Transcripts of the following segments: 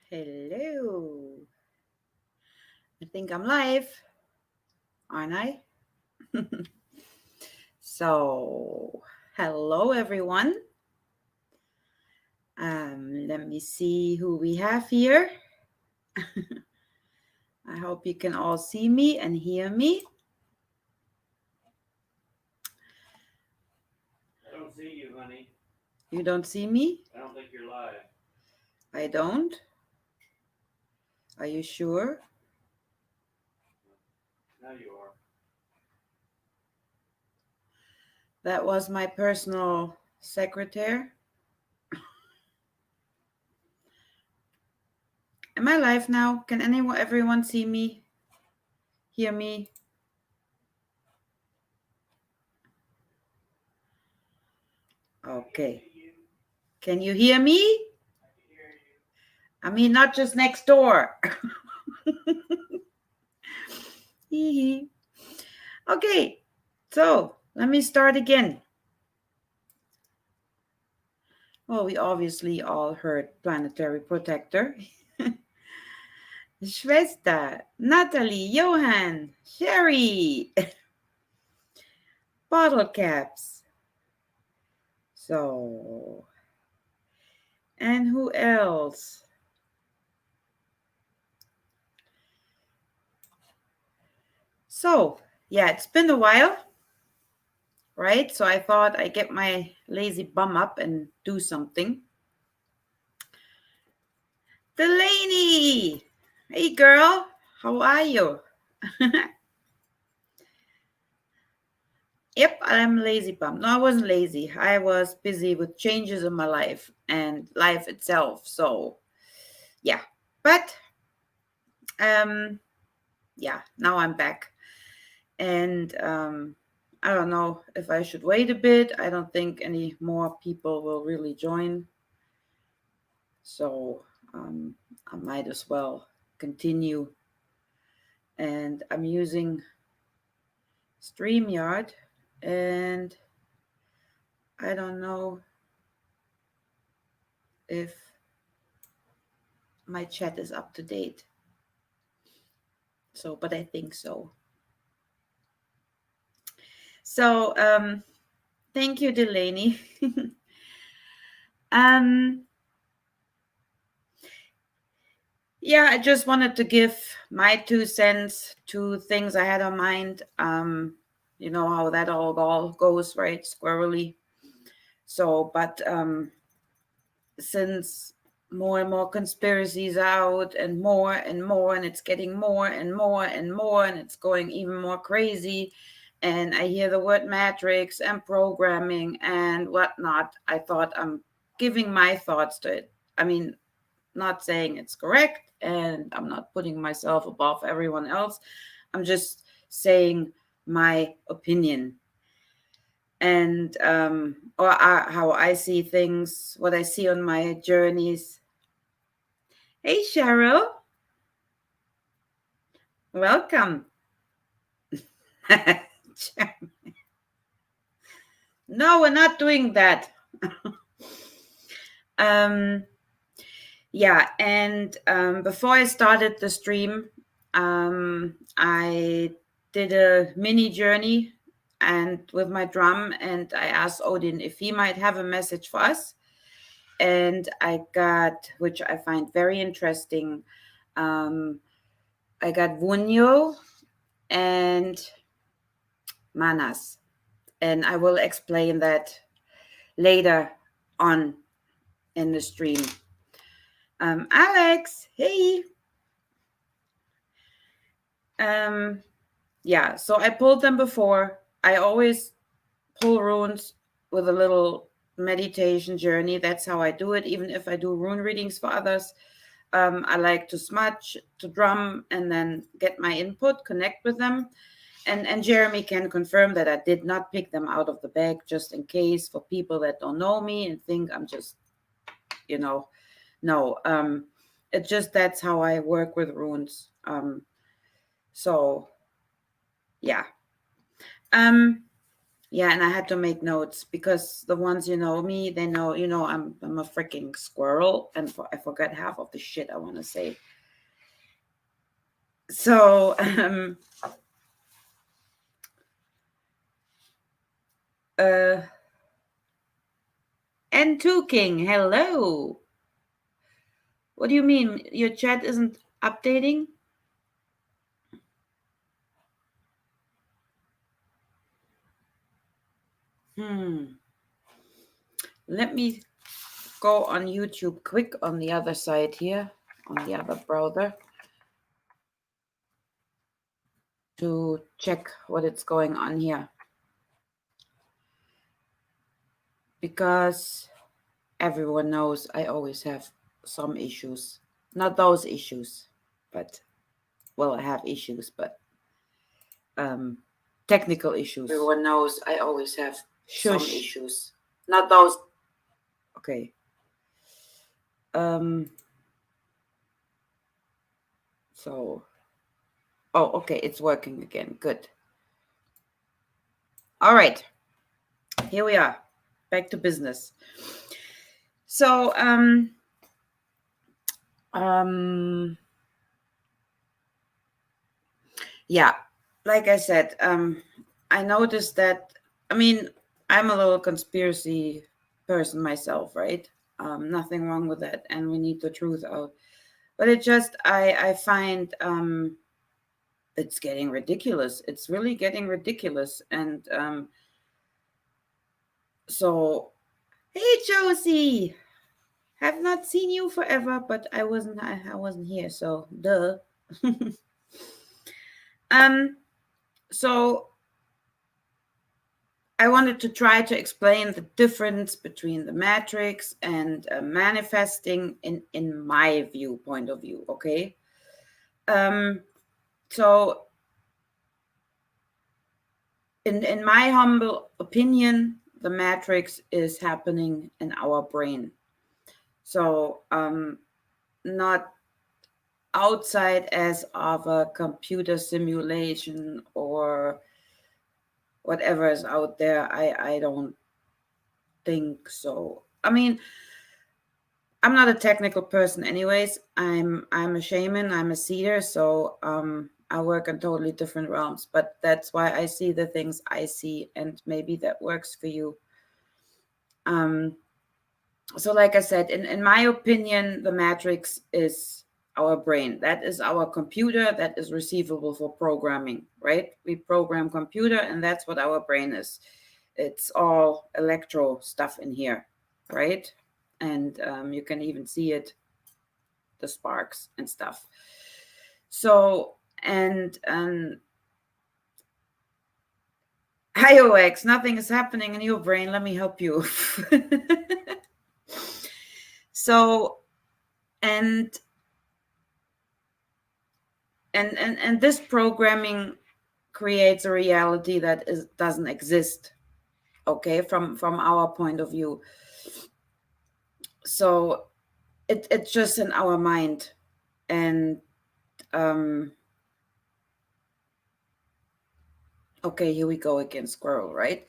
Hello. I think I'm live, aren't I? So, hello everyone. Let me see who we have here. I hope you can all see me and hear me. I don't see you, honey. You don't see me? I don't think you're live. I don't. Are you sure? Now you are. That was my personal secretary. Am I live now? Can everyone see me? Hear me? Okay. Can you hear me? I can hear you. I mean, not just next door. Okay, so let me start again. Well, we obviously all heard Planetary Protector. Schwester, Natalie, Johan, Sherry, bottle caps. So, and who else? So, yeah, it's been a while, right? So I thought I'd get my lazy bum up and do something. Delaney! Hey girl, how are you? Yep, I'm lazy bum. No, I wasn't lazy. I was busy with changes in my life and life itself. So, yeah. But yeah, now I'm back. And I don't know if I should wait a bit. I don't think any more people will really join. So, I might as well continue. And I'm using StreamYard, and I don't know if my chat is up to date. So, but I think so. So, thank you, Delaney. um, yeah, I just wanted to give my 2 cents to things I had on mind. You know how that all goes, right? Squirrely. So, but since more and more conspiracies out and it's getting more and more and more, and it's going even more crazy, and I hear the word matrix and programming and whatnot, I thought I'm giving my thoughts to it. I mean, not saying it's correct, and I'm not putting myself above everyone else. I'm just saying my opinion, and how I see things, what I see on my journeys. Hey, Cheryl, welcome. No, we're not doing that. um, yeah, and before I started the stream, I did a mini journey and with my drum, and I asked Odin if he might have a message for us. And I got, which I find very interesting, I got Wunjo and Mannaz, and I will explain that later on in the stream. Alex, hey. Yeah, so I pulled them before. I always pull runes with a little meditation journey. That's how I do it, even if I do rune readings for others. I like to smudge, to drum, and then get my input, connect with them. And Jeremy can confirm that I did not pick them out of the bag, just in case, for people that don't know me and think I'm just, you know, no. It's just that's how I work with runes. So yeah. Um, Yeah, and I had to make notes because the ones you know me, they know, I'm a freaking squirrel, and I forgot half of the shit I want to say. So, uh, N2 King, hello. What do you mean your chat isn't updating? Hmm. Let me go on YouTube quick on the other side here, on the other browser, to check what is going on here. Because everyone knows I always have some issues. Not those issues, but, well, I have issues, but um, technical issues. Everyone knows I always have some Shush. issues. Not those. Okay. Um. So. Oh, okay. It's working again. Good. All right. Here we are. Back to business. So, um, yeah, like I said, I noticed that, I mean, I'm a little conspiracy person myself, right? Nothing wrong with that, and we need the truth out. But it just, I find it's getting ridiculous. It's really getting ridiculous, and so, hey Josie, have not seen you forever, but I wasn't here, so duh. um, so I wanted to try to explain the difference between the matrix and manifesting in my point of view. Okay. Um, so in my humble opinion, the matrix is happening in our brain. So not outside as of a computer simulation or whatever is out there. I don't think so. I mean, I'm not a technical person anyways. I'm a shaman, I'm a seer, so I work in totally different realms, but that's why I see the things I see, and maybe that works for you. Um so like I said, in my opinion, the matrix is our brain. That is our computer that is receivable for programming, right? We program computer, and that's what our brain is. It's all electro stuff in here, right? And you can even see it, the sparks and stuff. So, and IOX, nothing is happening in your brain. Let me help you. So, and and this programming creates a reality that doesn't exist. Okay, from our point of view. So it's just in our mind, and um okay, here we go again, squirrel, right?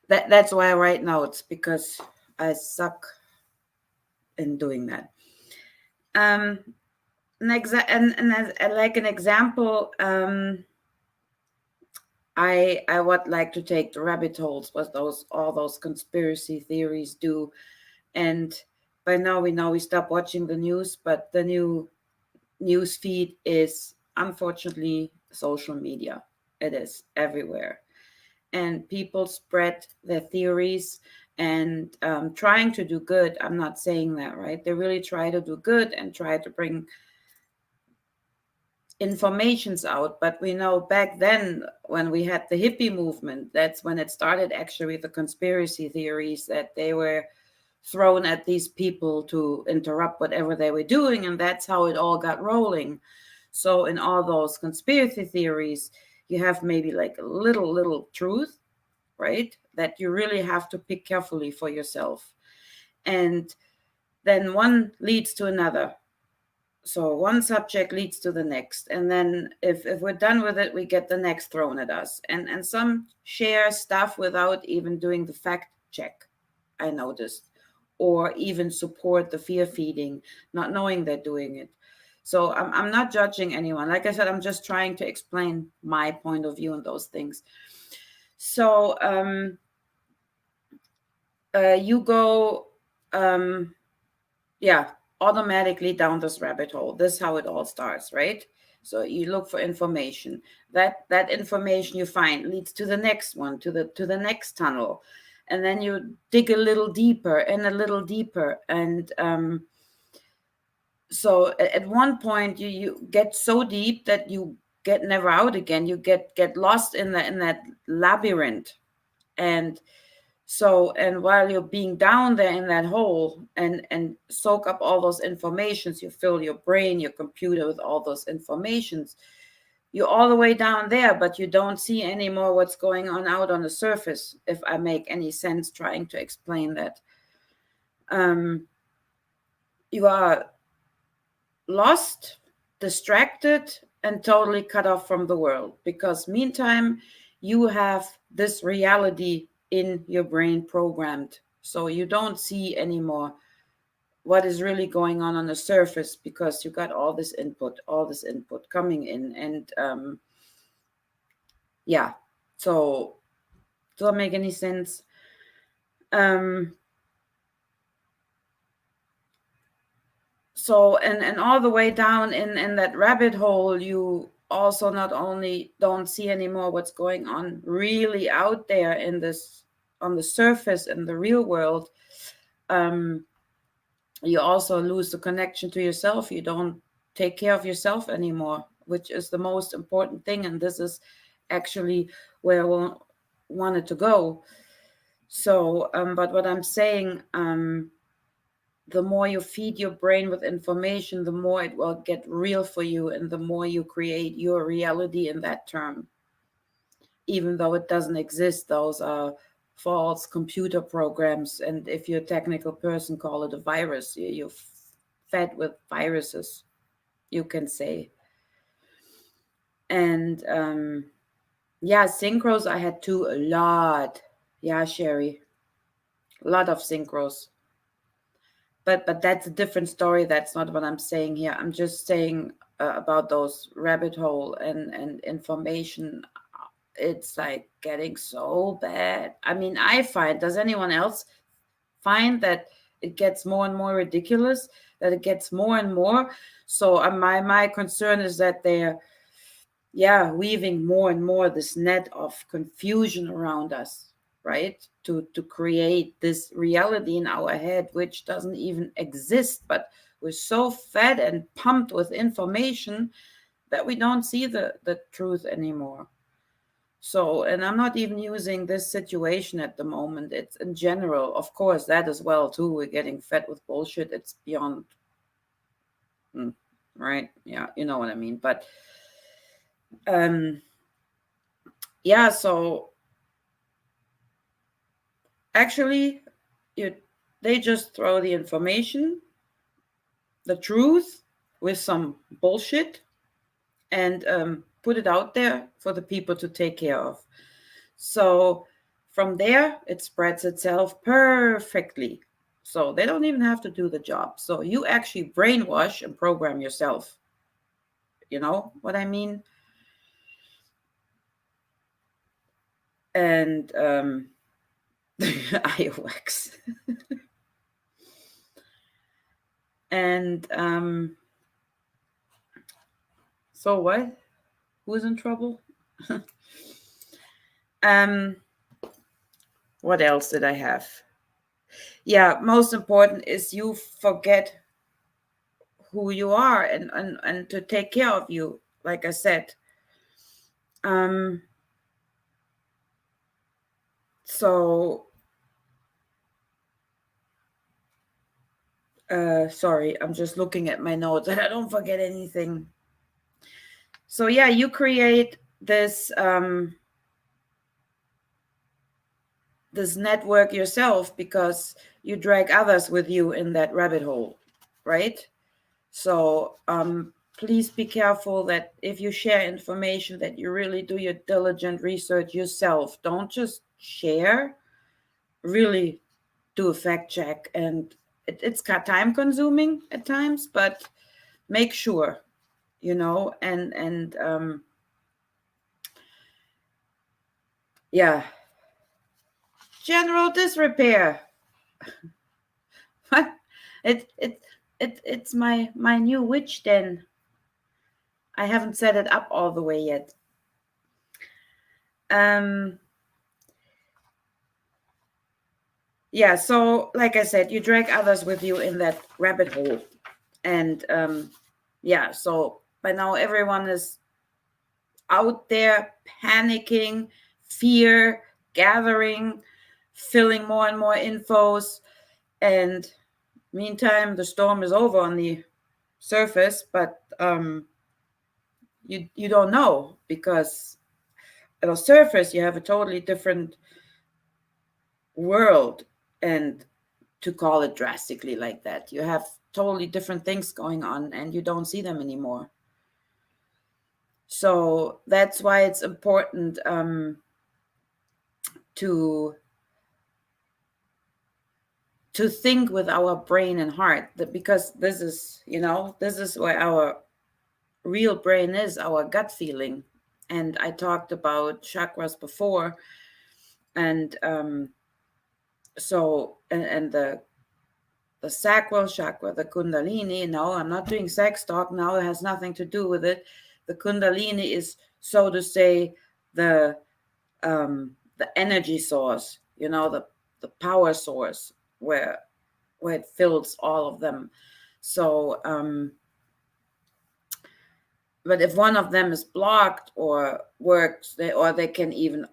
That's why I write notes, because I suck in doing that. Um, and as like an example, I would like to take the rabbit holes, what those all those conspiracy theories do, and by now we know we stop watching the news, but the new news feed is unfortunately social media. It is everywhere, and people spread their theories and trying to do good. I'm not saying that, right? They really try to do good and try to bring informations out, but we know back then when we had the hippie movement, that's when it started, actually, the conspiracy theories that they were thrown at these people to interrupt whatever they were doing, and that's how it all got rolling. So in all those conspiracy theories, you have maybe like a little truth, right, that you really have to pick carefully for yourself. And then one leads to another. So one subject leads to the next, and then if we're done with it, we get the next thrown at us. And some share stuff without even doing the fact check, I noticed, or even support the fear feeding, not knowing they're doing it. So I'm not judging anyone. Like I said, I'm just trying to explain my point of view on those things. So you go yeah, automatically down this rabbit hole. This is how it all starts, right? So you look for information. That information you find leads to the next one, to the next tunnel, and then you dig a little deeper and a little deeper, and so at one point you get so deep that you get never out again. You get lost in that labyrinth, and so, and while you're being down there in that hole and soak up all those informations, you fill your brain, your computer with all those informations, you're all the way down there, but you don't see anymore what's going on out on the surface, if I make any sense trying to explain that. You are lost, distracted, and totally cut off from the world, because meantime you have this reality in your brain programmed, so you don't see anymore what is really going on the surface, because you got all this input coming in. And yeah, so does that make any sense? um so and all the way down in that rabbit hole, you also not only don't see anymore what's going on really out there in this, on the surface in the real world, um you also lose the connection to yourself. You don't take care of yourself anymore, which is the most important thing, and this is actually where I wanted to go. So but what I'm saying, the more you feed your brain with information, the more it will get real for you, and the more you create your reality in that term. Even though it doesn't exist, those are false computer programs. And if you're a technical person, call it a virus. You're fed with viruses, you can say. And yeah, synchros, I had two a lot. Yeah, Sherry, a lot of synchros. But that's a different story. That's not what I'm saying here. I'm just saying about those rabbit hole and information. It's like getting so bad. I mean, I find, does anyone else find that it gets more and more ridiculous, that it gets more and more? So my concern is that they're, yeah, weaving more and more this net of confusion around us, right? To create this reality in our head, which doesn't even exist, but we're so fed and pumped with information that we don't see the truth anymore. So, and I'm not even using this situation at the moment. It's in general, of course, that as well too. We're getting fed with bullshit. It's beyond, right? Yeah, you know what I mean. But um, yeah. So actually, you they just throw the information, the truth, with some bullshit, and put it out there for the people to take care of. So from there, it spreads itself perfectly. So they don't even have to do the job. So you actually brainwash and program yourself. You know what I mean? And iOX. And so what? Who's in trouble? um, what else did I have? Yeah, most important is you forget who you are, and to take care of you, like I said. Um, so sorry, I'm just looking at my notes and I don't forget anything. So yeah, you create this network yourself, because you drag others with you in that rabbit hole, right? So please be careful that if you share information, that you really do your diligent research yourself. Don't just share. Really do a fact check, and it's time consuming at times, but make sure, and yeah. General disrepair. What? It's my new witch den. I haven't set it up all the way yet. Um yeah, so like I said, you drag others with you in that rabbit hole. And yeah, so by now everyone is out there panicking, fear gathering, filling more and more infos, and meantime the storm is over on the surface, but you don't know, because at the surface you have a totally different world, and to call it drastically like that, you have totally different things going on and you don't see them anymore. So that's why it's important to think with our brain and heart, because this is where our real brain is, our gut feeling. And I talked about chakras before, and so and the sacral chakra, the kundalini. No, I'm not doing sex talk now, it has nothing to do with it. The kundalini is, so to say, the energy source, the power source, where it fills all of them. So but if one of them is blocked or works, or they can even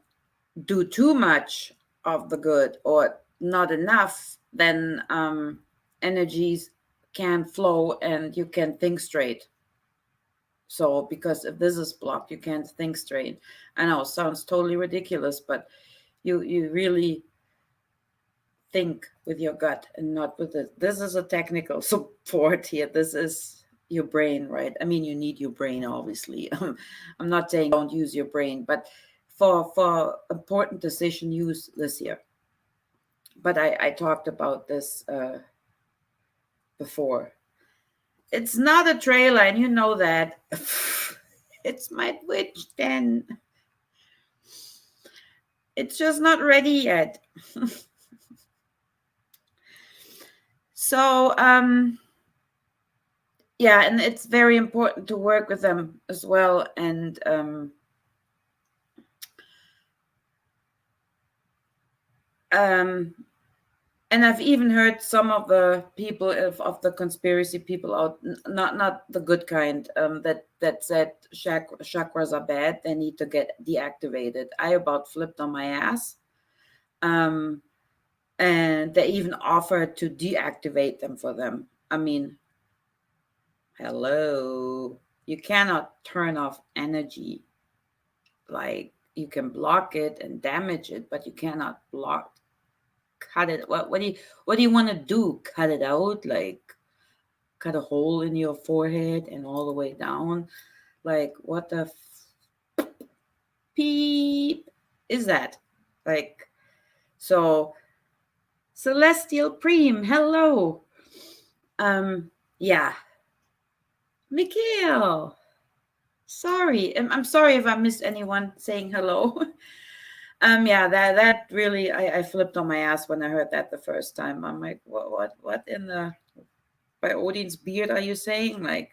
do too much of the good or not enough, then energies can flow and you can think straight. So because if this is blocked, you can't think straight. I know it sounds totally ridiculous, but you really think with your gut and not with it. This is a technical support here. This is your brain, right? I mean, you need your brain, obviously. I'm not saying don't use your brain, but for important decision, use this here. But I talked about this before. It's not a trailer, and you know that. It's my witch den. It's just not ready yet. So yeah, and it's very important to work with them as well. And and I've even heard some of the people of the conspiracy people out, not the good kind, that said chakras are bad, they need to get deactivated. I about flipped on my ass. And they even offered to deactivate them for them. I mean, hello, you cannot turn off energy. Like, you can block it and damage it, but you cannot cut it. What do you want to do? Cut it out? Like, cut a hole in your forehead and all the way down? Like, what the peep is that? Like, so Celestial Preem, hello. Yeah, Mikhail. Sorry, I'm sorry if I missed anyone saying hello. Yeah, that really, I flipped on my ass when I heard that the first time. I'm like, what in the, by Odin's beard are you saying? Like,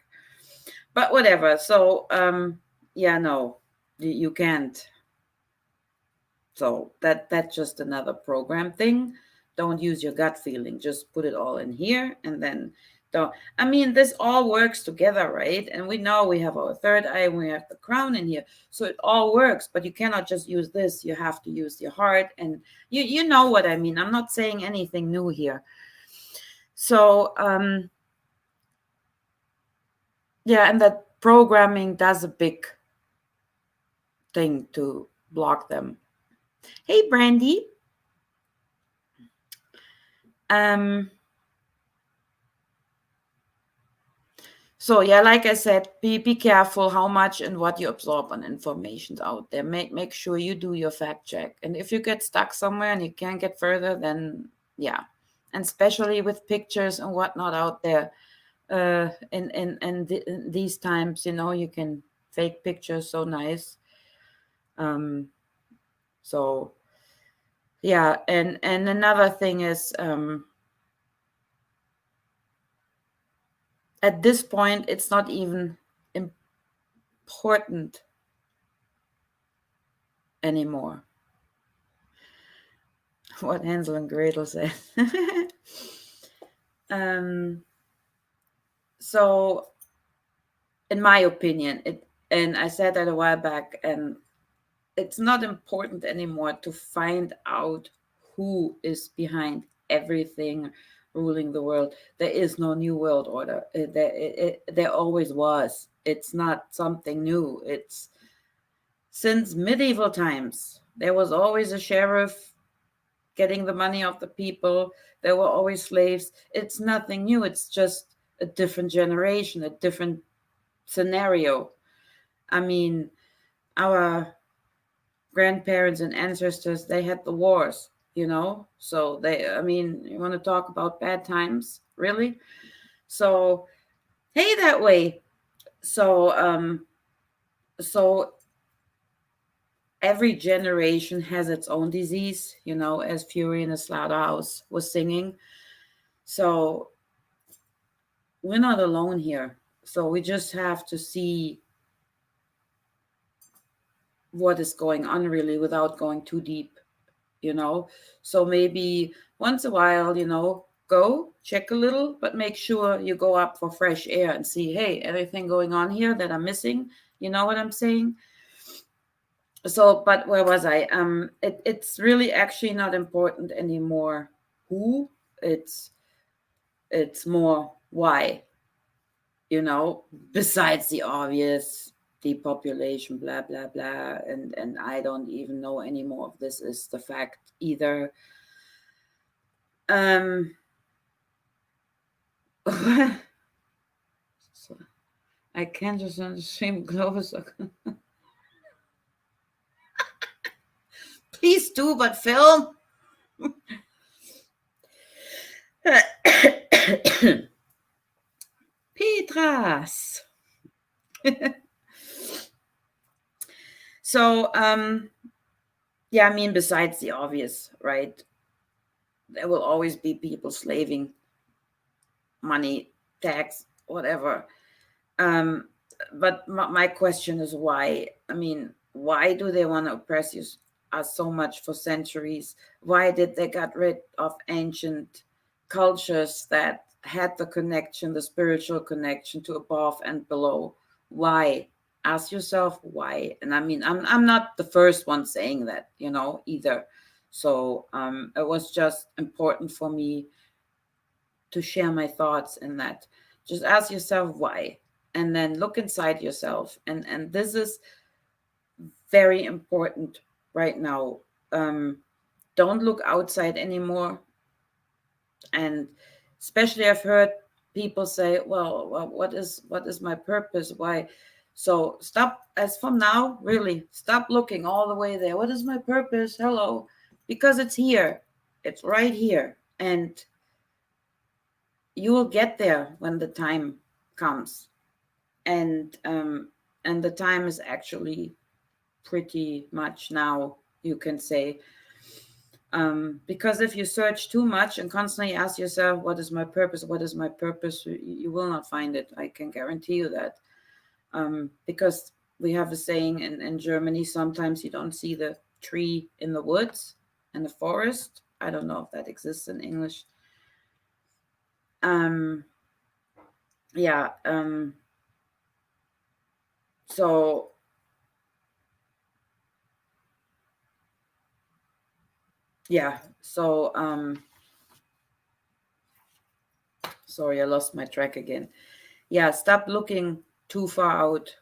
but whatever. So yeah, no, you can't. So that's just another program thing. Don't use your gut feeling. Just put it all in here, and then don't. I mean, this all works together, right? And we know we have our third eye, and we have the crown in here, so it all works. But you cannot just use this. You have to use your heart, and you know what I mean. I'm not saying anything new here. So yeah, and that programming does a big thing to block them. Hey, Brandy. Um So yeah, like I said, be careful how much and what you absorb on information out there. Make sure you do your fact check. And if you get stuck somewhere and you can't get further, then yeah. And especially with pictures and whatnot out there, in these times, you can fake pictures so nice. Um, so yeah, and another thing is, at this point, it's not even important anymore. What Hansel and Gretel said. um, so, in my opinion, and I said that a while back, and it's not important anymore to find out who is behind everything ruling the world. There is no new world order. There always was. It's not something new. It's since medieval times. There was always a sheriff getting the money of the people. There were always slaves. It's nothing new. It's just a different generation, a different scenario. I mean, our grandparents and ancestors, they had the wars, So you want to talk about bad times, really? So, hey, that way. So every generation has its own disease, as Fury in the Slaughterhouse was singing. So we're not alone here. So we just have to see what is going on really without going too deep, So maybe once a while, go check a little, but make sure you go up for fresh air and see, hey, anything going on here that I'm missing? You know what I'm saying? So, but where was I? It's really actually not important anymore who, it's more why, besides the obvious depopulation, blah blah blah, and I don't even know anymore if this is the fact either. So I can't just stream closer. Please do, but film. Petras. So, yeah, I mean, besides the obvious, right? There will always be people slaving money, tax, whatever. But my question is why? I mean, why do they want to oppress us so much for centuries? Why did they get rid of ancient cultures that had the connection, the spiritual connection to above and below? Why? Ask yourself why. And I mean, I'm not the first one saying that, either. So it was just important for me to share my thoughts in that. Just ask yourself why, and then look inside yourself. And this is very important right now. Don't look outside anymore. And especially I've heard people say, well, what is my purpose? Why? So stop, as from now, really stop looking all the way there. What is my purpose? Hello. Because it's here. It's right here. And you will get there when the time comes. And the time is actually pretty much now, you can say. Because if you search too much and constantly ask yourself, what is my purpose? What is my purpose? You will not find it. I can guarantee you that. Because we have a saying in Germany, sometimes you don't see the tree in the woods and the forest. I don't know if that exists in English. Yeah. So yeah. So sorry, I lost my track again. Yeah, stop looking too far out.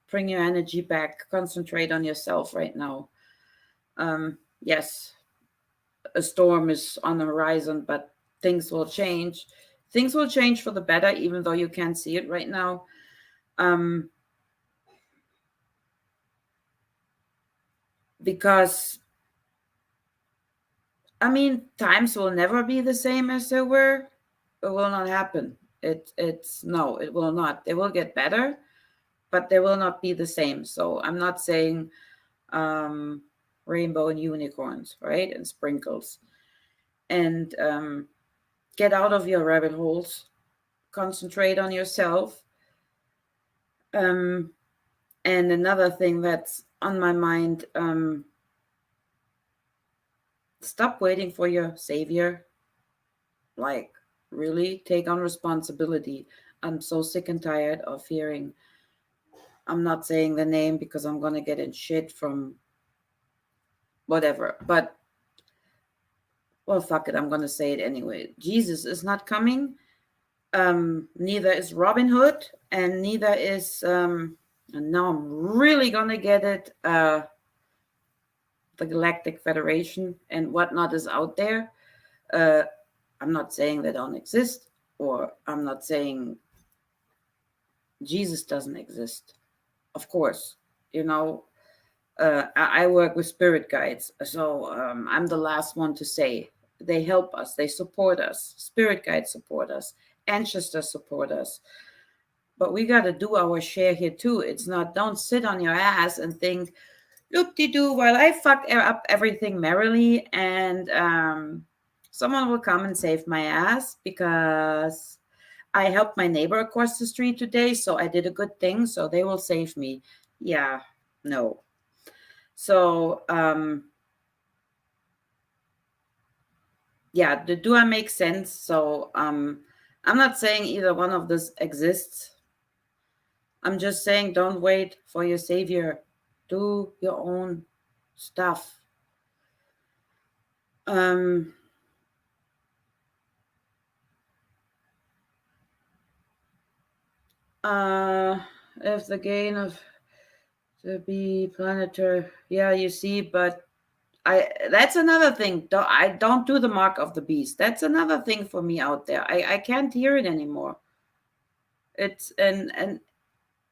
Bring your energy back. Concentrate on yourself right now. Yes, a storm is on the horizon, but things will change. Things will change for the better, even though you can't see it right now. um, because I mean, times will never be the same as they were. It will not happen. It's no, it will not. They will get better, but they will not be the same. So I'm not saying um, rainbow and unicorns, right? And sprinkles. And get out of your rabbit holes. Concentrate on yourself. Um, and another thing that's on my mind, stop waiting for your savior. Like, really take on responsibility. I'm so sick and tired of hearing. I'm not saying the name because I'm gonna get in shit from whatever. But well, fuck it, I'm gonna say it anyway. Jesus is not coming. Neither is Robin Hood, and neither is and now I'm really gonna get it. The Galactic Federation and whatnot is out there. Uh, I'm not saying they don't exist, or I'm not saying Jesus doesn't exist. Of course, you know, I work with spirit guides, so I'm the last one to say they help us, they support us, spirit guides support us, ancestors support us. But we got to do our share here too. It's not, don't sit on your ass and think, loop de doo, while I fuck up everything merrily, and someone will come and save my ass because I helped my neighbor across the street today, so I did a good thing, so they will save me. Yeah, no. So, yeah, do I make sense? So, I'm not saying either one of this exists. I'm just saying don't wait for your savior. Do your own stuff. Um, if the gain of the be planetary, yeah, you see, but that's another thing. I don't do the mark of the beast. That's another thing for me out there. I can't hear it anymore. It's and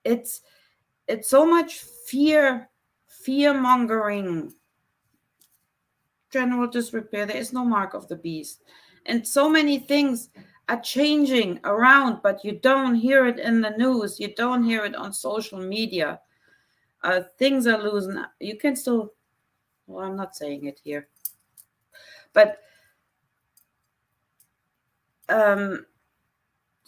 it's so much fear mongering, general disrepair. There is no mark of the beast, and so many things are changing around, but you don't hear it in the news. You don't hear it on social media. Things are losing. You can still. Well, I'm not saying it here, but um,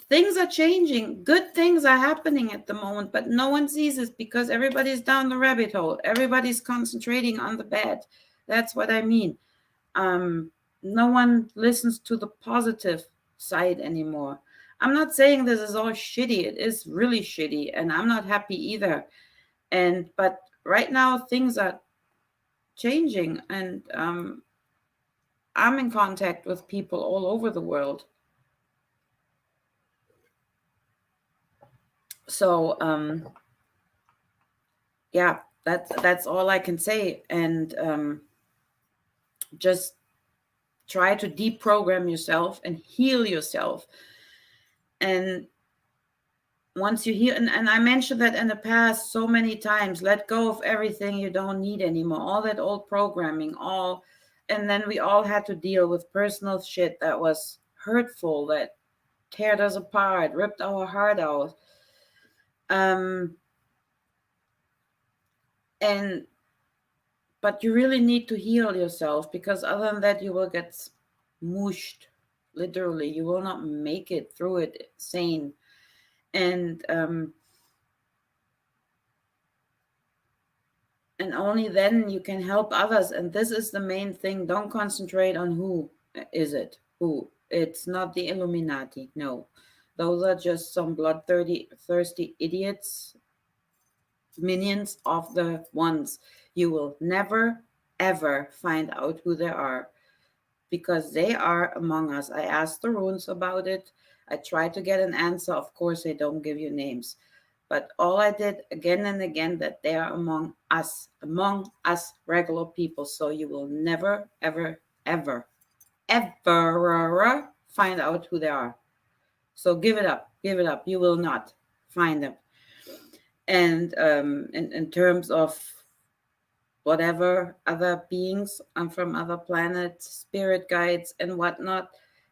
things are changing. Good things are happening at the moment, but no one sees it because everybody's down the rabbit hole. Everybody's concentrating on the bad. That's what I mean. No one listens to the positive side anymore. I'm not saying this is all shitty. It is really shitty, and I'm not happy either. But right now things are changing, and I'm in contact with people all over the world. So yeah, that's all I can say. And just try to deprogram yourself and heal yourself. And once you heal, and I mentioned that in the past so many times, let go of everything you don't need anymore, all that old programming, and then we all had to deal with personal shit that was hurtful, that teared us apart, ripped our heart out. And but you really need to heal yourself, because other than that you will get smooshed, literally. You will not make it through it sane. And only then you can help others. And this is the main thing. Don't concentrate on who is it. Who? It's not the Illuminati. No, those are just some thirsty idiots, minions of the ones. You will never ever find out who they are, because they are among us. I asked the runes about it. I tried to get an answer. Of course, they don't give you names. But all I did again and again, that they are among us regular people. So you will never, ever, ever, ever find out who they are. So give it up. You will not find them. And in terms of whatever other beings from other planets, spirit guides and whatnot,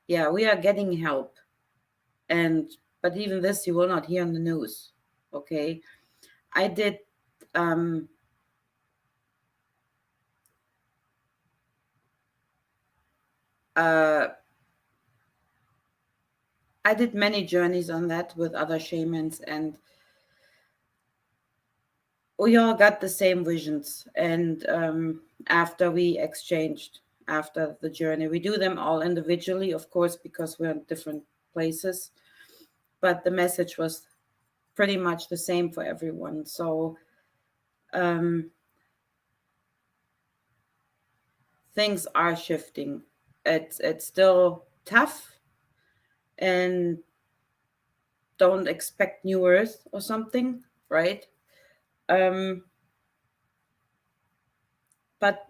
yeah, we are getting help. And but even this you will not hear on the news. Okay. I did um uh I did many journeys on that with other shamans, and we all got the same visions. And after we exchanged, after the journey, we do them all individually, of course, because we're in different places. But the message was pretty much the same for everyone. So um, things are shifting. It's still tough, and don't expect new earth or something, right? Um, but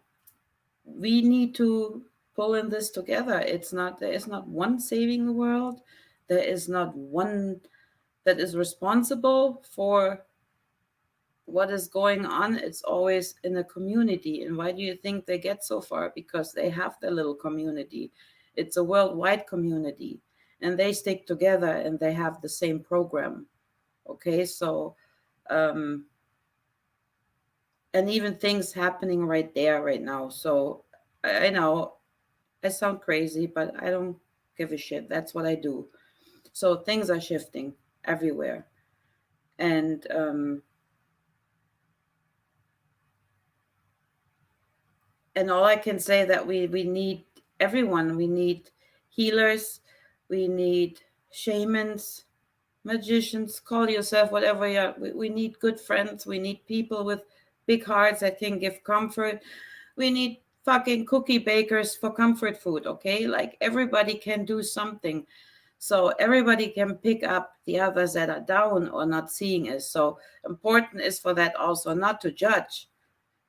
we need to pull in this together. There is not one saving the world. There is not one that is responsible for what is going on. It's always in a community. And why do you think they get so far? Because they have their little community. It's a worldwide community, and they stick together and they have the same program. Okay, so um and even things happening right there right now. So I know I sound crazy, but I don't give a shit. That's what I do. So things are shifting everywhere. And all I can say that we need everyone. We need healers, we need shamans, magicians, call yourself whatever you are. We need good friends, we need people with big hearts that can give comfort. We need fucking cookie bakers for comfort food, okay? Like everybody can do something. So everybody can pick up the others that are down or not seeing us. So important is for that also not to judge,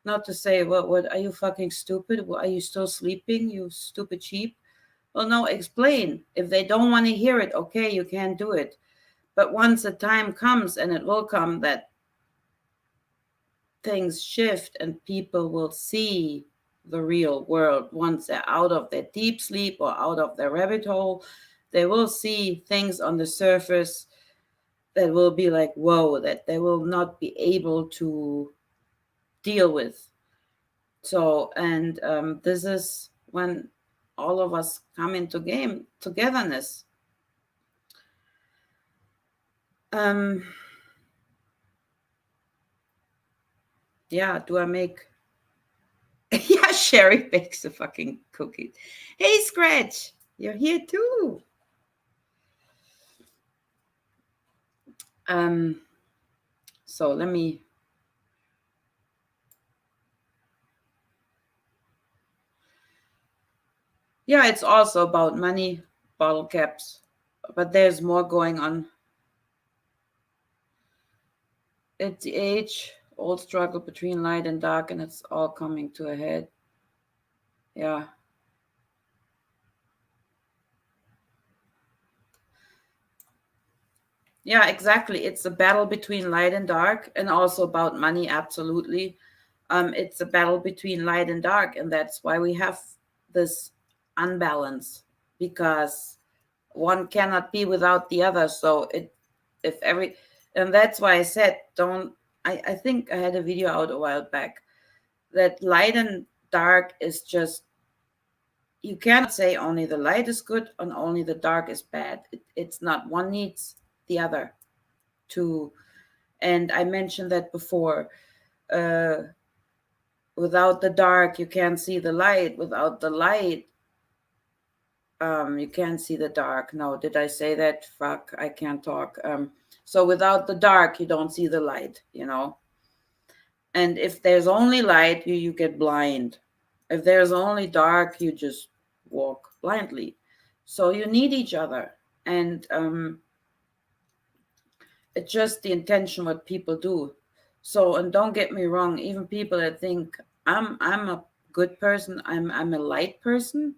not to say, well, what are you fucking stupid? Are you still sleeping, you stupid sheep? Well, no, explain. If they don't want to hear it, okay, you can't do it. But once the time comes, and it will come, that things shift and people will see the real world once they're out of their deep sleep or out of their rabbit hole, they will see things on the surface that will be like, whoa, that they will not be able to deal with. So, and this is when all of us come into game togetherness. Um, yeah, do I make? Yeah, Sherry bakes the fucking cookies. Hey, Scratch, you're here too. Um, so let me. Yeah, it's also about money, bottle caps, but there's more going on. It's the age old struggle between light and dark, and it's all coming to a head. Yeah. Yeah, exactly. It's a battle between light and dark, and also about money, absolutely. It's a battle between light and dark, and that's why we have this unbalance, because one cannot be without the other. So if every, and that's why I said, don't, I think I had a video out a while back that light and dark is just, you cannot say only the light is good and only the dark is bad. It's not, one needs the other to. And I mentioned that before. uh Without the dark you can't see the light, without the light you can't see the dark. No, did I say that? Fuck, I can't talk. So without the dark you don't see the light, you know. And if there's only light, you get blind. If there's only dark, you just walk blindly. So you need each other. And it's just the intention what people do. So, and don't get me wrong, even people that think I'm a good person, I'm a light person,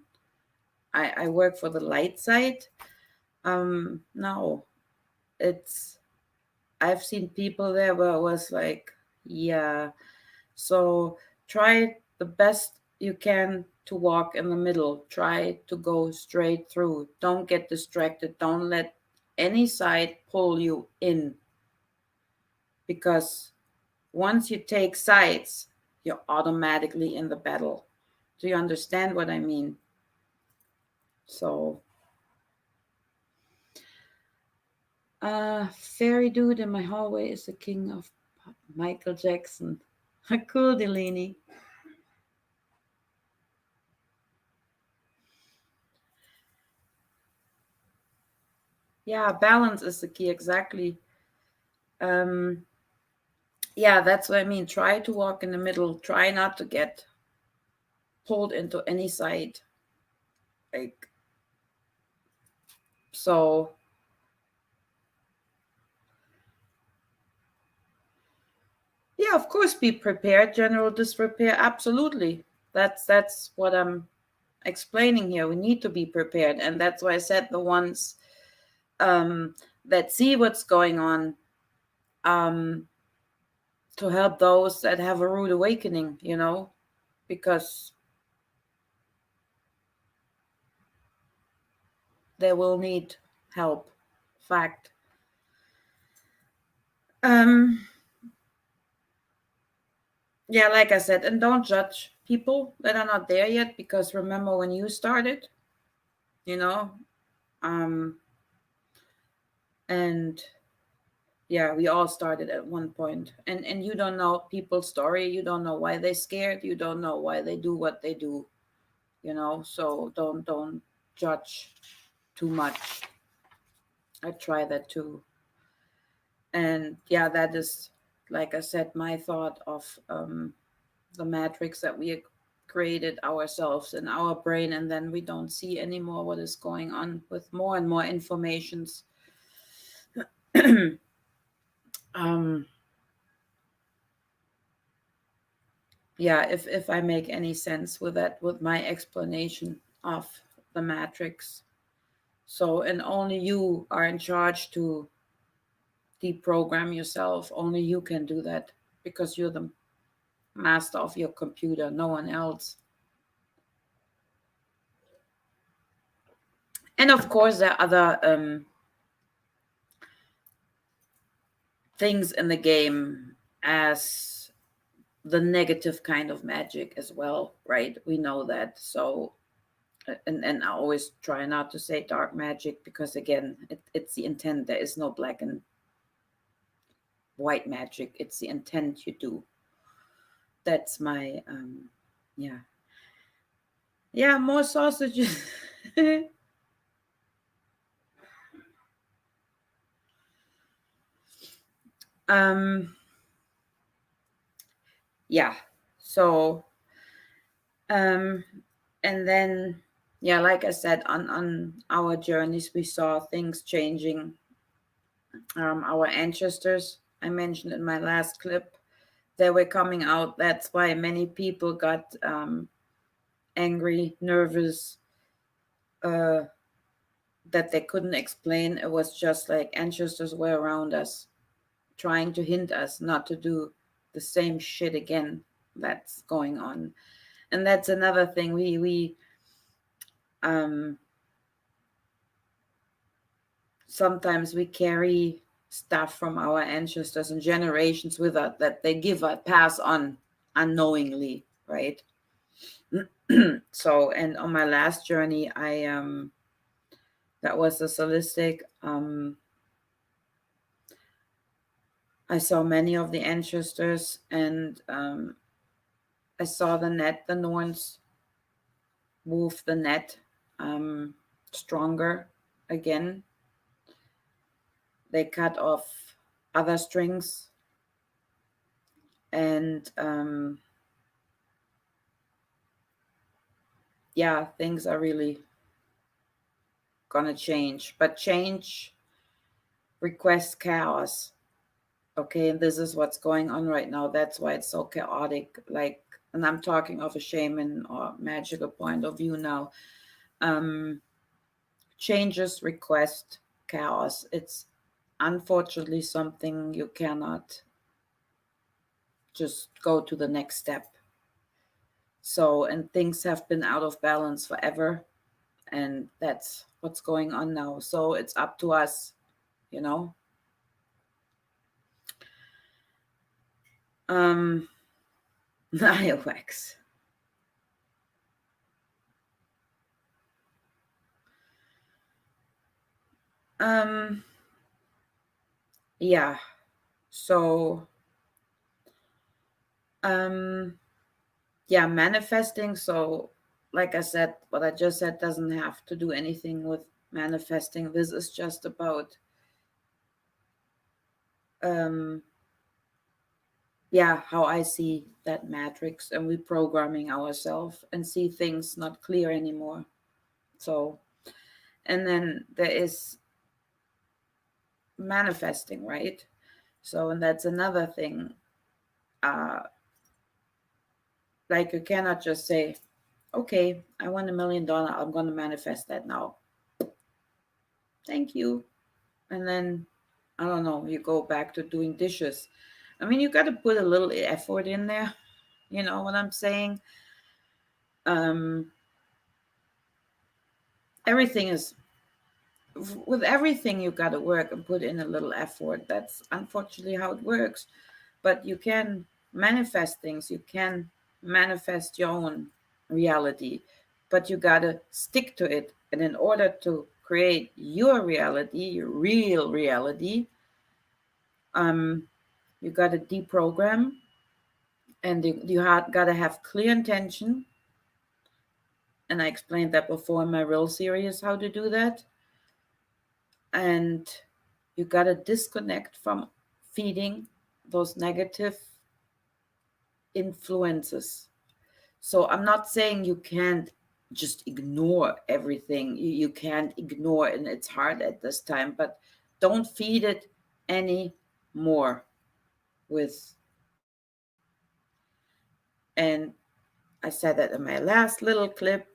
I work for the light side. No, it's I've seen people there where it was like, yeah. So try the best you can to walk in the middle. Try to go straight through. Don't get distracted. Don't let any side pull you in, because once you take sides, you're automatically in the battle. Do you understand what I mean? So, fairy dude in my hallway is the king of Michael Jackson. Cool, Delaney. Yeah, balance is the key, exactly. Um, yeah, that's what I mean. Try to walk in the middle. Try not to get pulled into any side. Like, so, yeah, of course, be prepared. General disrepair, absolutely. That's what I'm explaining here. We need to be prepared, and that's why I said the ones um, that see what's going on, um, to help those that have a rude awakening. Because they will need help. Fact. Um, yeah, like I said, and don't judge people that are not there yet, because remember when you started, you know, um, and yeah, we all started at one point, and you don't know people's story, you don't know why they're scared, you don't know why they do what they do, so don't judge too much. I try that too. And yeah, that is, like I said, my thought of the matrix that we created ourselves in our brain, and then we don't see anymore what is going on with more and more informations. um yeah, if I make any sense with that, with my explanation of the matrix. So, and only you are in charge to deprogram yourself. Only you can do that, because you're the master of your computer, no one else. And of course, there are other things in the game, as the negative kind of magic as well, right? We know that. So, and I always try not to say dark magic, because again, it's the intent. There is no black and white magic. It's the intent you do. That's my yeah. Yeah, more sausages. um yeah. So um and then, yeah, like I said, on our journeys we saw things changing. Our ancestors, I mentioned in my last clip, they were coming out. That's why many people got angry, nervous, uh, that they couldn't explain. It was just like ancestors were around us, trying to hint us not to do the same shit again that's going on. And that's another thing. We um, sometimes we carry stuff from our ancestors and generations with us that they give us, pass on unknowingly, right? So, and on my last journey, that was the solistic. I saw many of the ancestors, and I saw the Norns move the net stronger again. They cut off other strings, and yeah, things are really gonna change. But change requests chaos. Okay, and this is what's going on right now. That's why it's so chaotic. Like, and I'm talking of a shaman or magical point of view now. Um, Changes request chaos. It's unfortunately something you cannot just go to the next step. So, and things have been out of balance forever, and that's what's going on now. So it's up to us, you know. Wax. Yeah. So yeah, manifesting. So like I said, what I just said doesn't have to do anything with manifesting. This is just about yeah, how I see that matrix and reprogramming ourselves and see things not clear anymore. So, and then there is manifesting, right? So, and that's another thing. Like you cannot just say, okay, I want $1 million, I'm going to manifest that now. Thank you. And then, I don't know, you go back to doing dishes. I mean, you got to put a little effort in there. You know what I'm saying? Everything is with everything you got to work and put in a little effort. That's unfortunately how it works. But you can manifest things. You can manifest your own reality, but you got to stick to it. And in order to create your reality, your real reality, you got to deprogram, and you got to have clear intention. And I explained that before in my real series, how to do that. And you got to disconnect from feeding those negative influences. So I'm not saying you can't just ignore everything. You can't ignore, and it's hard at this time, but don't feed it any more with. And I said that in my last little clip.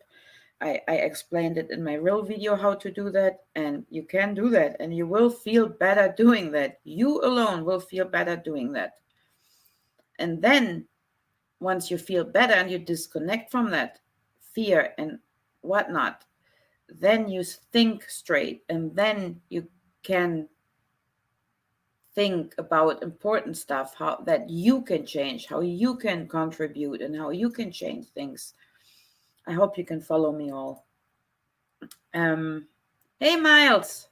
I explained it in my real video how to do that, and you can do that, and you will feel better doing that. You alone will feel better doing that. And then once you feel better and you disconnect from that fear and whatnot, then you think straight, and then you can think about important stuff, how that you can change, how you can contribute, and how you can change things. I hope you can follow me all. Hey Miles.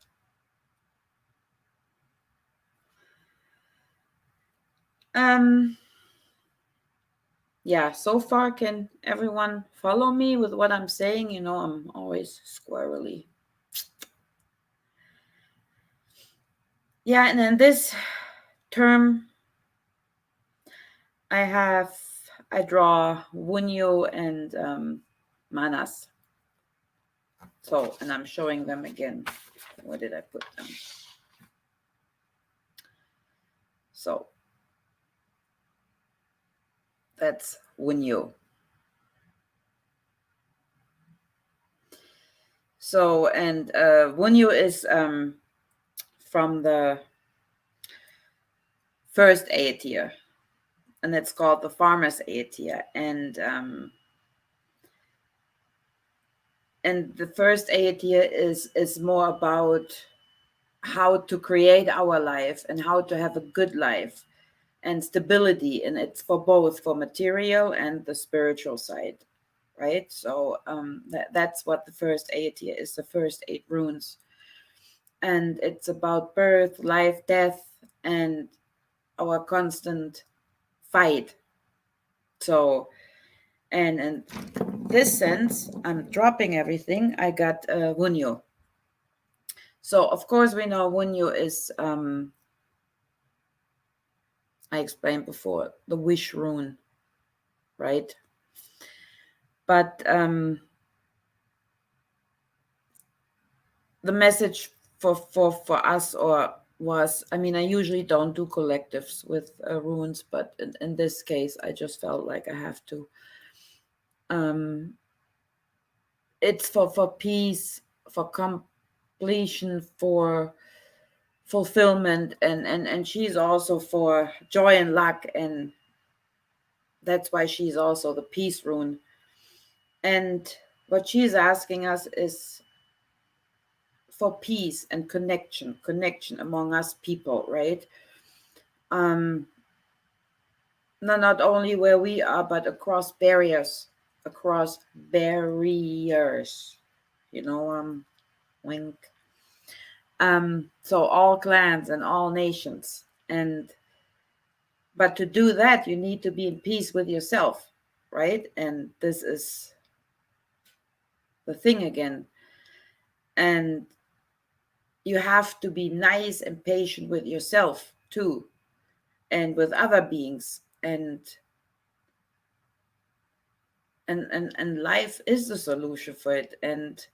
Yeah, so far can everyone follow me with what I'm saying? You know, I'm always squirrely. Yeah, and in this term I draw Wunjo and Mannaz. So, and I'm showing them again. Where did I put them? So that's Wunjo. So, and Wunjo is from the first Aetia, and it's called the Farmer's Aetia. And the first Aetia is more about how to create our life and how to have a good life and stability, and it's for both, for material and the spiritual side, right? So that's what the first Aetia is, the first 8 runes, and it's about birth, life, death, and our constant fight. So, and in this sense, I'm dropping everything. I got Wunjo. So of course we know Wunjo is I explained before, the wish rune, right? But the message for us or was, I mean, I usually don't do collectives with runes, but in this case, I just felt like I have to. It's for peace, for completion, fulfillment, and she's also for joy and luck, and that's why she's also the peace rune. And what she's asking us is for peace and connection among us people, right? um not only where we are, but across barriers, you know. Wink. So all clans and all nations. And but to do that, you need to be in peace with yourself, right? And this is the thing again. And you have to be nice and patient with yourself too, and with other beings. And life is the solution for it. And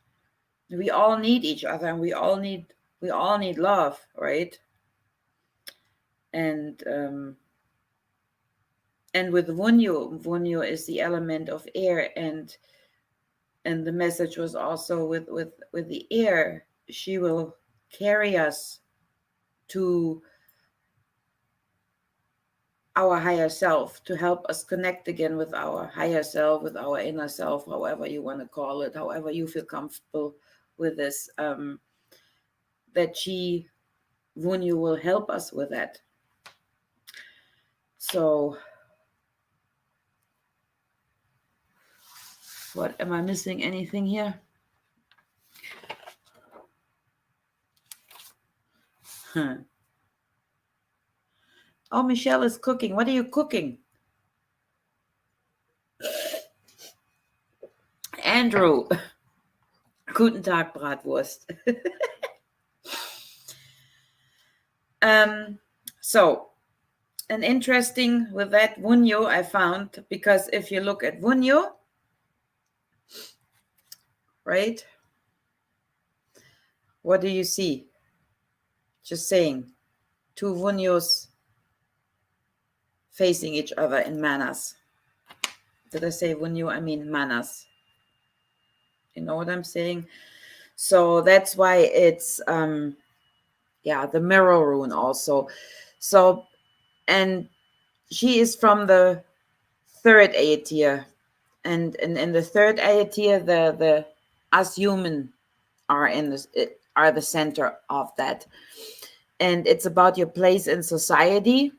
we all need each other, and we all need love, right? And with Wunjo is the element of air, and the message was also with the air. She will carry us to our higher self, to help us connect again with our higher self, with our inner self, however you want to call it, however you feel comfortable with this. That Wunjo will help us with that. So, what am I missing? Anything here? Huh. Oh, Michelle is cooking. What are you cooking? Andrew. Guten Tag, Bratwurst. So, an interesting with that Wunjo I found, because if you look at Wunjo, right? What do you see? Just saying, two Wunjos facing each other in Mannaz. Did I say Wunjo? I mean Mannaz. You know what I'm saying? So that's why it's the mirror rune also. So, and she is from the third Aetir, and in the third Aetir, the us human are are the center of that, and it's about your place in society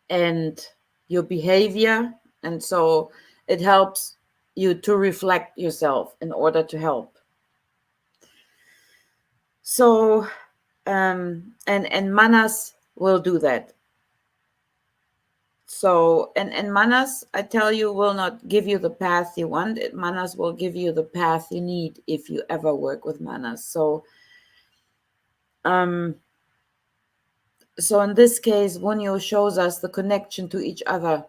and your behavior, and so it helps you to reflect yourself in order to help. So, and Mannaz will do that. So, and Mannaz, I tell you, will not give you the path you want. Mannaz will give you the path you need if you ever work with Mannaz. So, so in this case, Wunjo shows us the connection to each other,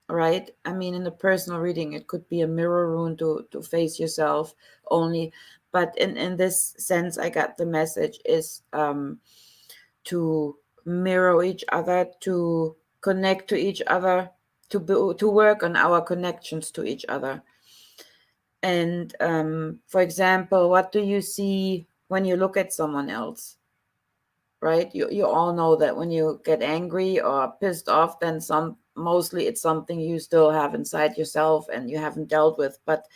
right? I mean, in the personal reading, it could be a mirror rune to face yourself only. But in this sense, I got the message is to mirror each other, to connect to each other, to work on our connections to each other. And for example, what do you see when you look at someone else? Right? You all know that when you get angry or pissed off, then mostly it's something you still have inside yourself and you haven't dealt with. But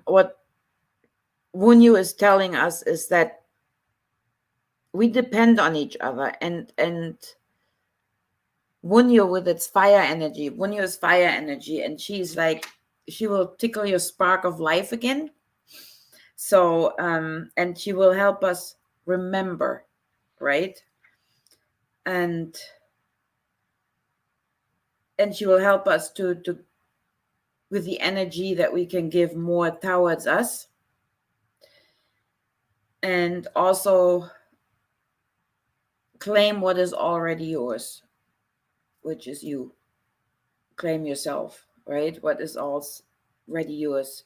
what Wunjo is telling us is that we depend on each other, and Wunjo with its fire energy. Wunjo is fire energy, and she's like, she will tickle your spark of life again. So and she will help us remember, right? And she will help us to with the energy that we can give more towards us, and also claim what is already yours, which is you. Claim yourself, right? What is already yours.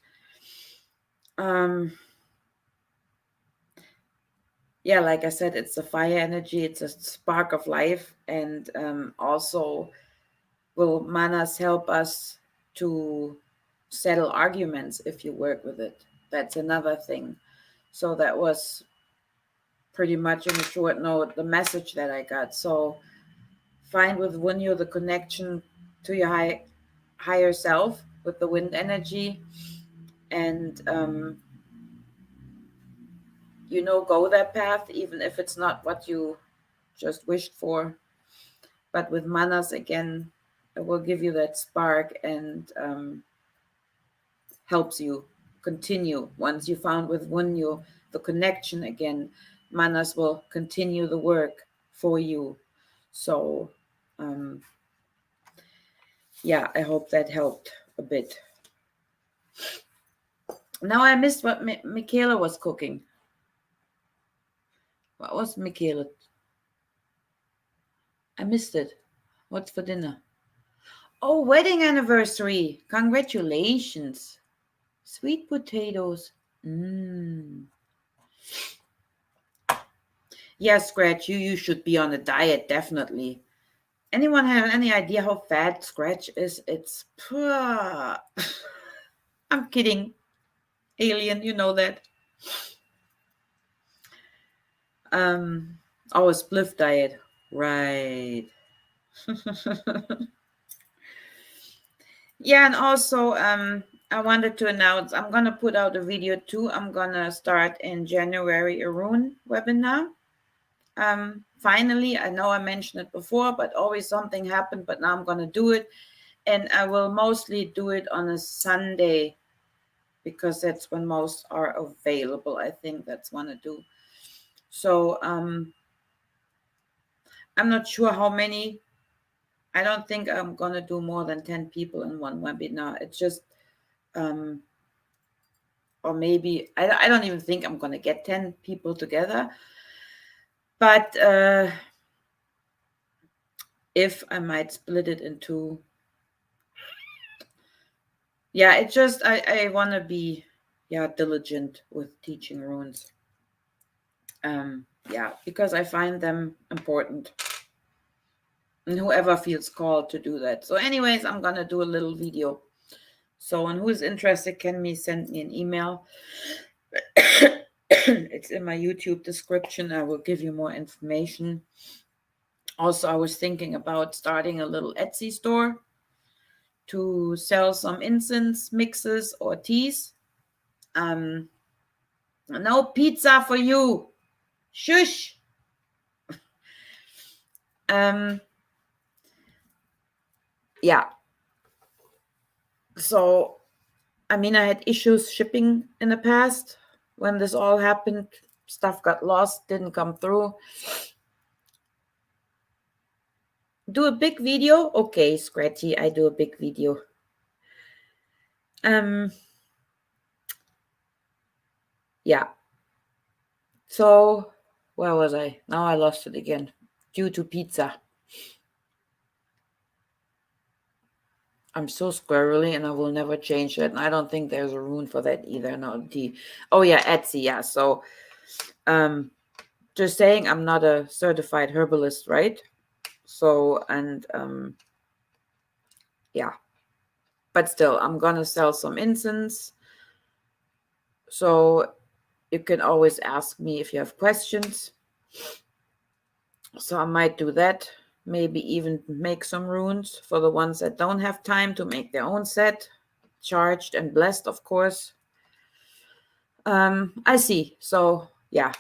Yeah, like I said, it's a fire energy, it's a spark of life, and also will Mannaz help us to settle arguments if you work with it. That's another thing. So that was pretty much in a short note the message that I got. So find with Wunjo the connection to your higher self with the wind energy, and go that path, even if it's not what you just wished for. But with Mannaz, again, it will give you that spark and helps you continue. Once you found with Wunjo the connection again, Mannaz will continue the work for you. So yeah, I hope that helped a bit. Now I missed what Michaela was cooking. What was Michaela? I missed it. What's for dinner? Oh, wedding anniversary. Congratulations. Sweet potatoes. Yeah, Scratch, you should be on a diet, definitely. Anyone have any idea how fat Scratch is? It's... I'm kidding. Alien, you know that. Oh, a spliff diet. Right. Yeah, and also I wanted to announce I'm gonna put out a video too. I'm gonna start in January a rune webinar. Finally, I know I mentioned it before, but always something happened, but now I'm gonna do it. And I will mostly do it on a Sunday because that's when most are available. I think that's what I do. So I'm not sure how many. I don't think I'm gonna do more than 10 people in one webinar. It's just or maybe I don't even think I'm gonna get 10 people together. But if I might split it into, yeah, it's just I want to be diligent with teaching runes. Yeah, because I find them important, and whoever feels called to do that. So anyways, I'm gonna do a little video. So and who is interested can send me an email. It's in my YouTube description. I will give you more information. Also, I was thinking about starting a little Etsy store to sell some incense mixes or teas. No pizza for you. Shush. Yeah. So, I mean, I had issues shipping in the past when this all happened. Stuff got lost, didn't come through. Do a big video? Okay, Scratchy, I do a big video. Yeah. So, where was I? Now I lost it again. Due to pizza. I'm so squirrely and I will never change it. And I don't think there's a rune for that either. No, oh yeah, Etsy, yeah. So just saying I'm not a certified herbalist, right? So and yeah. But still, I'm gonna sell some incense. So you can always ask me if you have questions. So I might do that. Maybe even make some runes for the ones that don't have time to make their own set. Charged and blessed, of course. I see. So yeah,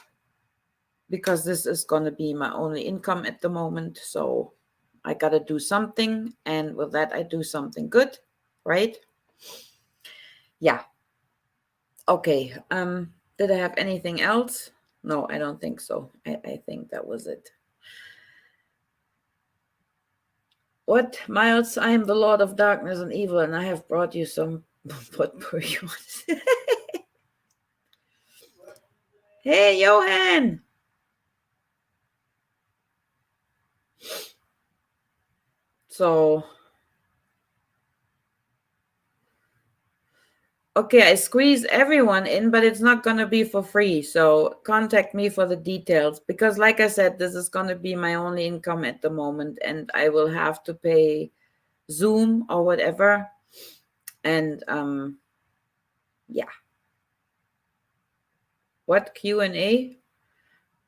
because this is gonna be my only income at the moment. So I gotta do something, and with that I do something good, right? Yeah. Okay. Did I have anything else? No, I don't think so. I think that was it. What, Miles? I am the Lord of Darkness and Evil, and I have brought you some potpourri. Hey, Johan! So, okay, I squeeze everyone in, but it's not going to be for free. So contact me for the details because, like I said, this is going to be my only income at the moment, and I will have to pay Zoom or whatever. And yeah. What Q&A?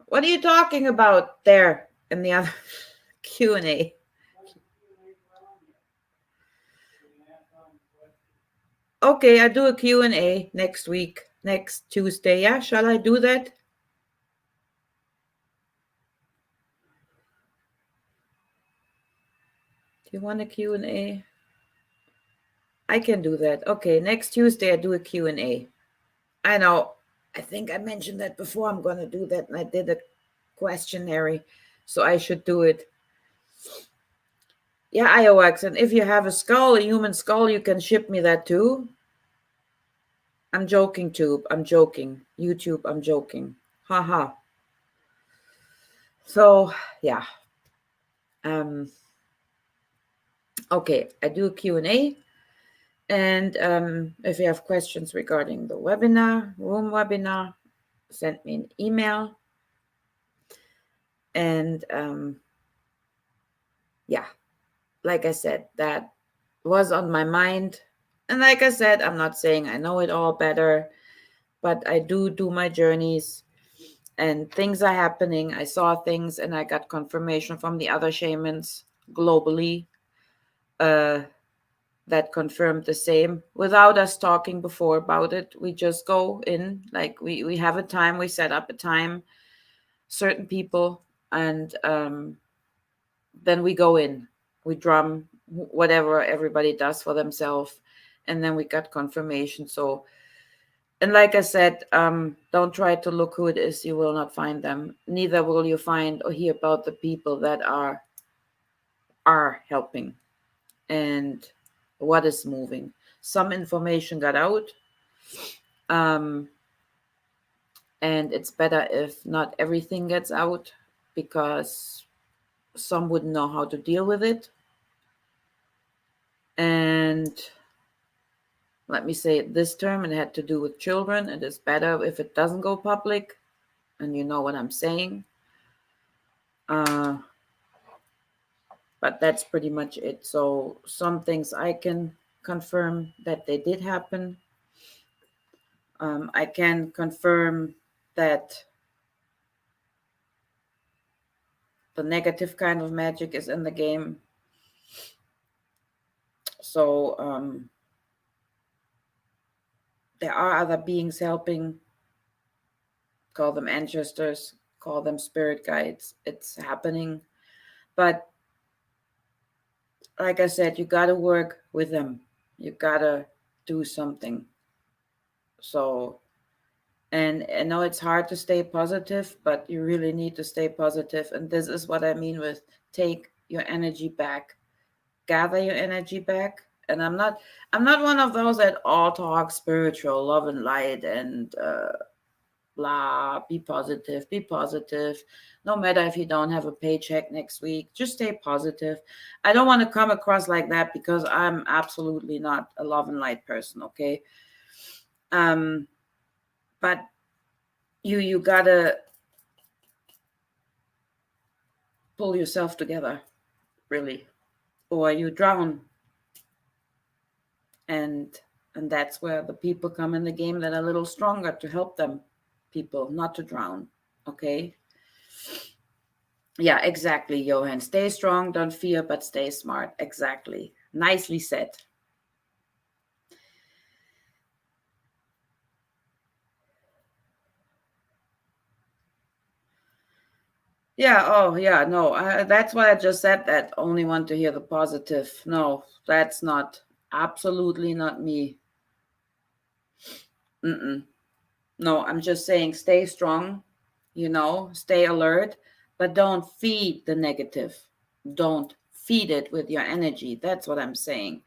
What are you talking about there in the other Q&A? Okay, I do a Q&A next week, next Tuesday. Yeah, shall I do that? Do you want a Q&A? I can do that. Okay, next Tuesday I do a Q&A. I know. I think I mentioned that before. I'm going to do that, and I did a questionnaire, so I should do it. Yeah, IOX, and if you have a skull, a human skull, you can ship me that too. I'm joking, Tube. I'm joking. YouTube, I'm joking. Haha. So, yeah. Okay, I do a Q&A. And if you have questions regarding the webinar, room webinar, send me an email. And yeah, like I said, that was on my mind. And like I said, I'm not saying I know it all better, but I do my journeys and things are happening. I saw things and I got confirmation from the other shamans globally that confirmed the same without us talking before about it. We just go in, like we have a time, we set up a time, certain people, and then we go in, we drum whatever everybody does for themselves, and then we got confirmation. So, and like I said, don't try to look who it is. You will not find them. Neither will you find or hear about the people that are helping and what is moving. Some information got out, and it's better if not everything gets out, because some wouldn't know how to deal with it. And let me say it this term, it had to do with children. It is better if it doesn't go public, and you know what I'm saying. But that's pretty much it. So some things I can confirm that they did happen. I can confirm that the negative kind of magic is in the game. So there are other beings helping. Call them ancestors, call them spirit guides. It's happening. But like I said, you got to work with them. You got to do something. So, and I know it's hard to stay positive, but you really need to stay positive. And this is what I mean with take your energy back, gather your energy back. And I'm not one of those that all talk spiritual, love and light, and blah, be positive, be positive. No matter if you don't have a paycheck next week, just stay positive. I don't want to come across like that, because I'm absolutely not a love and light person, okay? But you gotta pull yourself together, really, or you drown. And that's where the people come in the game that are a little stronger, to help them people not to drown, okay? Yeah, exactly, Johan. Stay strong, don't fear, but stay smart. Exactly. Nicely said. Yeah, oh, yeah, no, that's why I just said that. Only want to hear the positive. No, that's not, absolutely not me. Mm-mm. No, I'm just saying stay strong, stay alert, but don't feed the negative. Don't feed it with your energy. That's what I'm saying.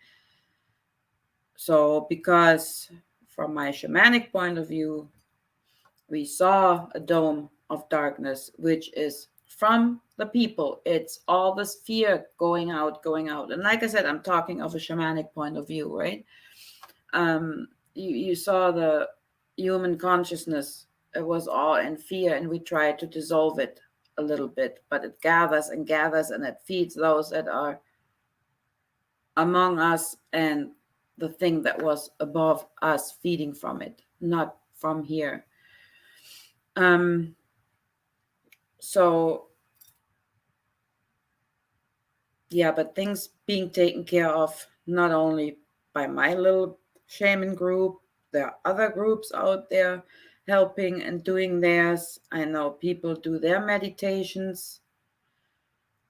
So, because from my shamanic point of view, we saw a dome of darkness, which is from the people. It's all this fear going out, going out. And like I said, I'm talking of a shamanic point of view, right? You saw the human consciousness. It was all in fear, and we tried to dissolve it a little bit, but it gathers and gathers, and it feeds those that are among us, and the thing that was above us feeding from it, not from here. So yeah, but things being taken care of not only by my little shaman group, there are other groups out there helping and doing theirs. I know people do their meditations,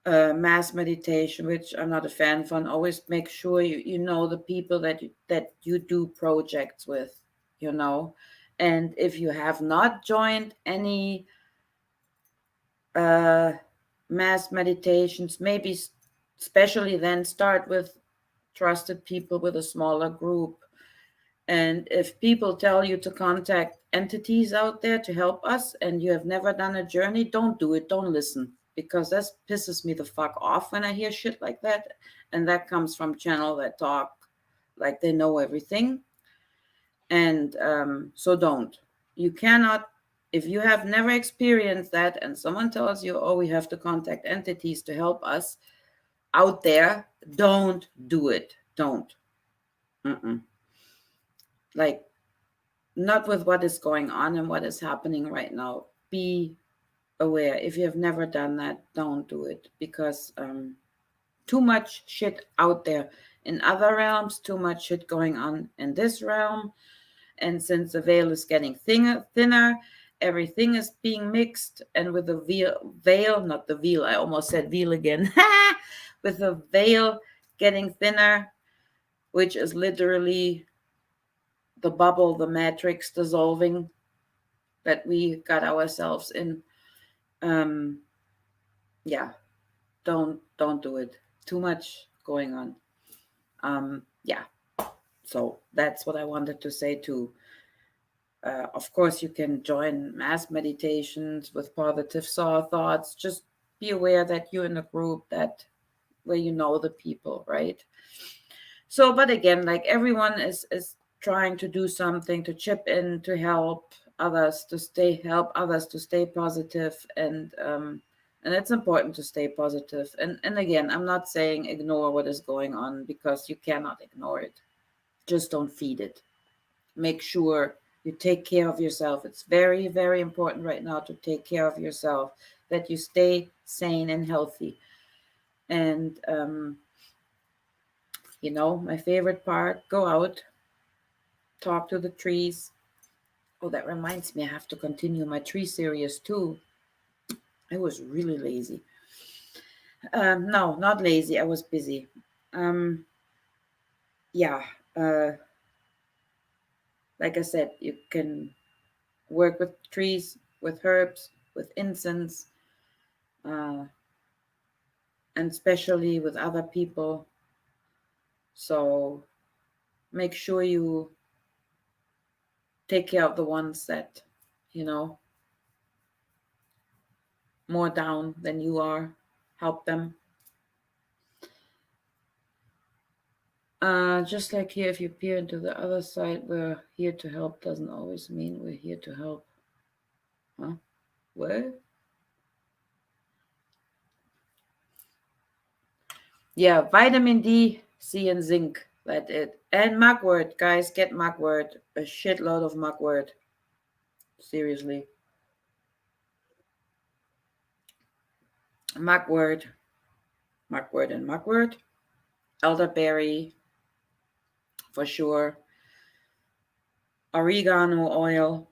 mass meditation, which I'm not a fan of. Always make sure you know the people that you do projects with, you know. And if you have not joined any uh, mass meditations, maybe especially then start with trusted people with a smaller group. And if people tell you to contact entities out there to help us and you have never done a journey, don't do it. Don't listen. Because that pisses me the fuck off when I hear shit like that. And that comes from channel that talk like they know everything. And so don't. You cannot, if you have never experienced that and someone tells you, oh, we have to contact entities to help us out there, don't do it. Don't. Mm-mm. Like, not with what is going on and what is happening right now. Be aware. If you have never done that, don't do it because too much shit out there in other realms, too much shit going on in this realm. And since the veil is getting thinner, everything is being mixed. And with the veil, not the veil, I almost said veil again, with the veil getting thinner, which is literally the bubble, the matrix dissolving that we got ourselves in. Um, yeah, don't do it. Too much going on. Yeah. So that's what I wanted to say too. Of course, you can join mass meditations with positive thoughts. Just be aware that you're in a group that where you know the people, right? So, but again, like everyone is trying to do something to chip in to help others to stay positive, and it's important to stay positive. And again, I'm not saying ignore what is going on because you cannot ignore it. Just don't feed it. Make sure you take care of yourself. It's very, very important right now to take care of yourself, that you stay sane and healthy. And my favorite part, go out, talk to the trees. Oh, that reminds me, I have to continue my tree series too. I was really lazy. No, not lazy. I was busy. Um, yeah. Uh, like I said, you can work with trees, with herbs, with incense, uh, and especially with other people. So make sure you take care of the ones that, you know, more down than you are. Help them. Just like here, if you peer into the other side, we're here to help doesn't always mean we're here to help. Huh? What? Yeah, vitamin D, C, and zinc. That's it. And mugwort, guys, get mugwort. A shitload of mugwort. Seriously. Mugwort, mugwort, and mugwort. Elderberry, for sure. Oregano oil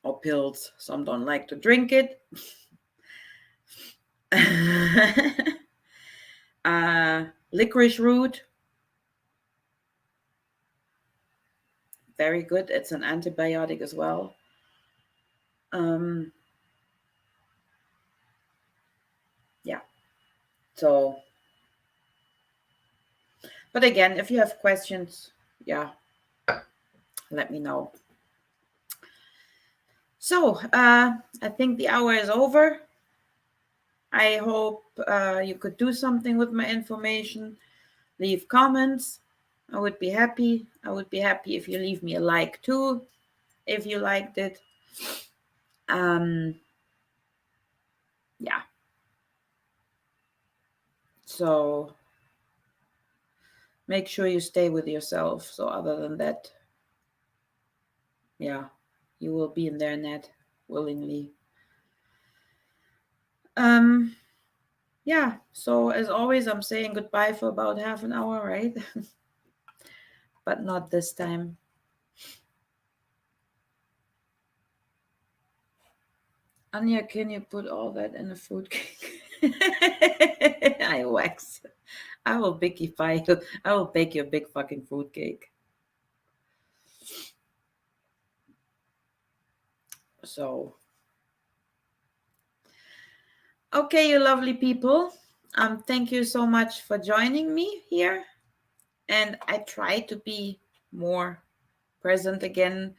or pills. Some don't like to drink it. Licorice root, very good. It's an antibiotic as well. Yeah. So, but again, if you have questions, yeah, let me know. So, I think the hour is over. I hope you could do something with my information. Leave comments. I would be happy. I would be happy if you leave me a like too, if you liked it. Yeah. So make sure you stay with yourself. So other than that, yeah, you will be in their net willingly. Yeah, so as always, I'm saying goodbye for about half an hour, right? But not this time. Anya, can you put all that in a fruit cake? I wax. I will bakify you. I will bake you a big fucking fruit cake. So, okay, you lovely people. Thank you so much for joining me here. And I try to be more present again.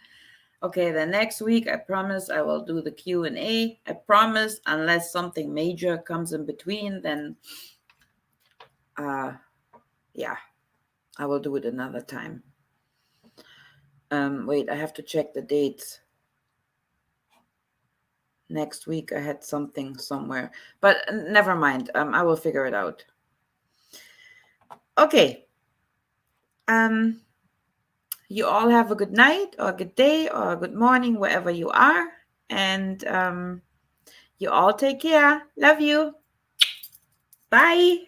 Okay, the next week I promise I will do the Q&A. I promise, unless something major comes in between, then yeah, I will do it another time. Wait, I have to check the dates. Next week I had something somewhere, but never mind. I will figure it out. Okay. You all have a good night or a good day or a good morning wherever you are, and you all take care. Love you. Bye.